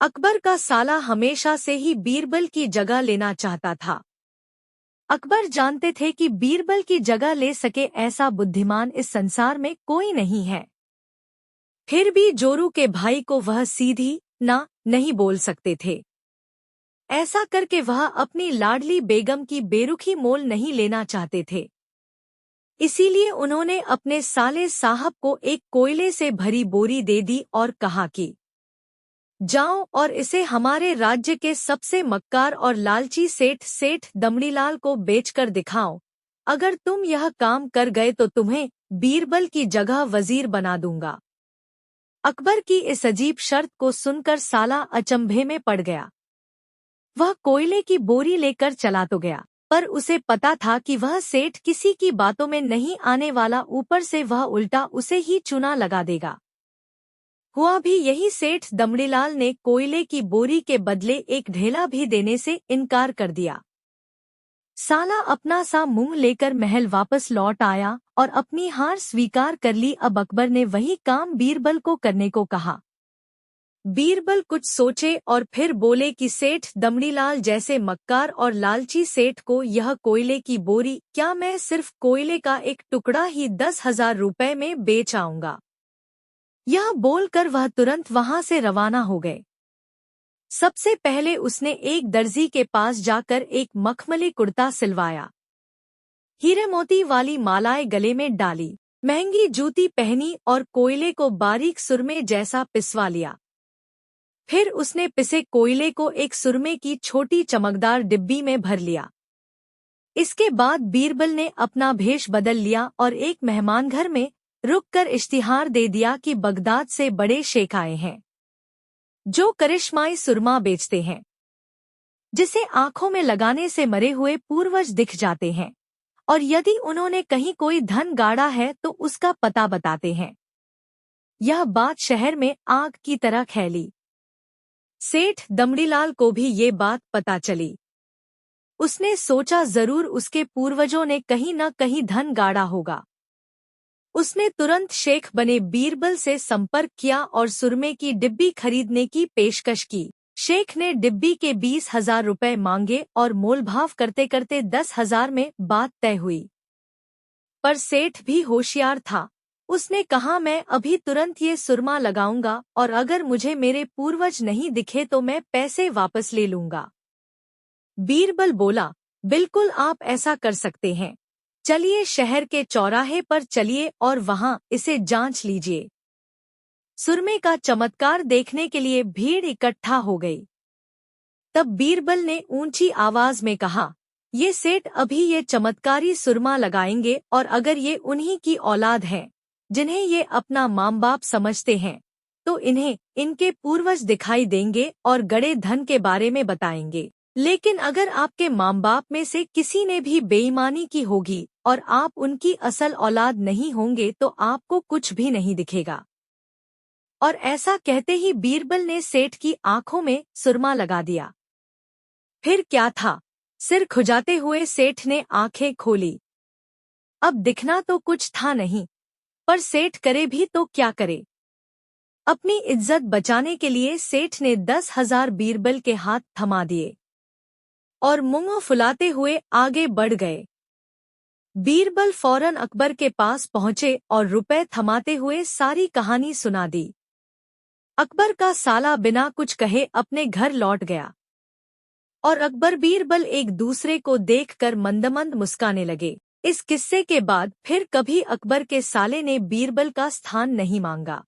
अकबर का साला हमेशा से ही बीरबल की जगह लेना चाहता था। अकबर जानते थे कि बीरबल की जगह ले सके ऐसा बुद्धिमान इस संसार में कोई नहीं है। फिर भी जोरू के भाई को वह सीधी ना नहीं बोल सकते थे। ऐसा करके वह अपनी लाडली बेगम की बेरुखी मोल नहीं लेना चाहते थे। इसीलिए उन्होंने अपने साले साहब को एक कोयले से भरी बोरी दे दी और कहा कि जाओ और इसे हमारे राज्य के सबसे मक्कार और लालची सेठ दमड़ीलाल को बेचकर दिखाओ। अगर तुम यह काम कर गए तो तुम्हें बीरबल की जगह वजीर बना दूंगा। अकबर की इस अजीब शर्त को सुनकर साला अचंभे में पड़ गया। वह कोयले की बोरी लेकर चला तो गया, पर उसे पता था कि वह सेठ किसी की बातों में नहीं आने वाला, ऊपर से वह उल्टा उसे ही चूना लगा देगा। हुआ भी यही, सेठ दमड़ीलाल ने कोयले की बोरी के बदले एक ढेला भी देने से इनकार कर दिया। साला अपना सा मुंह लेकर महल वापस लौट आया और अपनी हार स्वीकार कर ली। अब अकबर ने वही काम बीरबल को करने को कहा। बीरबल कुछ सोचे और फिर बोले कि सेठ दमड़ीलाल जैसे मक्कार और लालची सेठ को यह कोयले की बोरी, क्या मैं सिर्फ कोयले का एक टुकड़ा ही 10,000 रुपए में बेच आऊंगा। यह बोलकर वह तुरंत वहां से रवाना हो गए। सबसे पहले उसने एक दर्जी के पास जाकर एक मखमली कुर्ता सिलवाया, हीरे मोती वाली मालाएं गले में डाली, महंगी जूती पहनी और कोयले को बारीक सुरमे जैसा पिसवा लिया। फिर उसने पिसे कोयले को एक सुरमे की छोटी चमकदार डिब्बी में भर लिया। इसके बाद बीरबल ने अपना भेष बदल लिया और एक मेहमान घर में रुककर इश्तिहार दे दिया कि बगदाद से बड़े शेख आए हैं, जो करिश्माई सुरमा बेचते हैं, जिसे आंखों में लगाने से मरे हुए पूर्वज दिख जाते हैं, और यदि उन्होंने कहीं कोई धन गाड़ा है तो उसका पता बताते हैं। यह बात शहर में आग की तरह फैली। सेठ दमड़ीलाल को भी ये बात पता चली। उसने सोचा जरूर उसके पूर्वजों ने कहीं न कहीं धन गाड़ा होगा। उसने तुरंत शेख बने बीरबल से संपर्क किया और सुरमे की डिब्बी खरीदने की पेशकश की। शेख ने डिब्बी के 20,000 रुपए मांगे और मोलभाव करते करते 10,000 में बात तय हुई। पर सेठ भी होशियार था। उसने कहा, मैं अभी तुरंत ये सुरमा लगाऊंगा और अगर मुझे मेरे पूर्वज नहीं दिखे तो मैं पैसे वापस ले लूंगा। बीरबल बोला, बिल्कुल आप ऐसा कर सकते हैं। चलिए शहर के चौराहे पर चलिए और वहां इसे जांच लीजिए। सुरमे का चमत्कार देखने के लिए भीड़ इकट्ठा हो गई। तब बीरबल ने ऊंची आवाज में कहा, ये सेठ अभी ये चमत्कारी सुरमा लगाएंगे और अगर ये उन्हीं की औलाद है जिन्हें ये अपना माँ बाप समझते हैं तो इन्हें इनके पूर्वज दिखाई देंगे और गड़े धन के बारे में बताएंगे। लेकिन अगर आपके माँ बाप में से किसी ने भी बेईमानी की होगी और आप उनकी असल औलाद नहीं होंगे तो आपको कुछ भी नहीं दिखेगा। और ऐसा कहते ही बीरबल ने सेठ की आंखों में सुरमा लगा दिया। फिर क्या था, सिर खुजाते हुए सेठ ने आंखें खोली। अब दिखना तो कुछ था नहीं, पर सेठ करे भी तो क्या करे। अपनी इज्जत बचाने के लिए सेठ ने 10,000 बीरबल के हाथ थमा दिए और मुंह फुलाते हुए आगे बढ़ गए। बीरबल फौरन अकबर के पास पहुंचे और रुपए थमाते हुए सारी कहानी सुना दी। अकबर का साला बिना कुछ कहे अपने घर लौट गया और अकबर बीरबल एक दूसरे को देखकर मंदमंद मुस्काने लगे। इस किस्से के बाद फिर कभी अकबर के साले ने बीरबल का स्थान नहीं मांगा।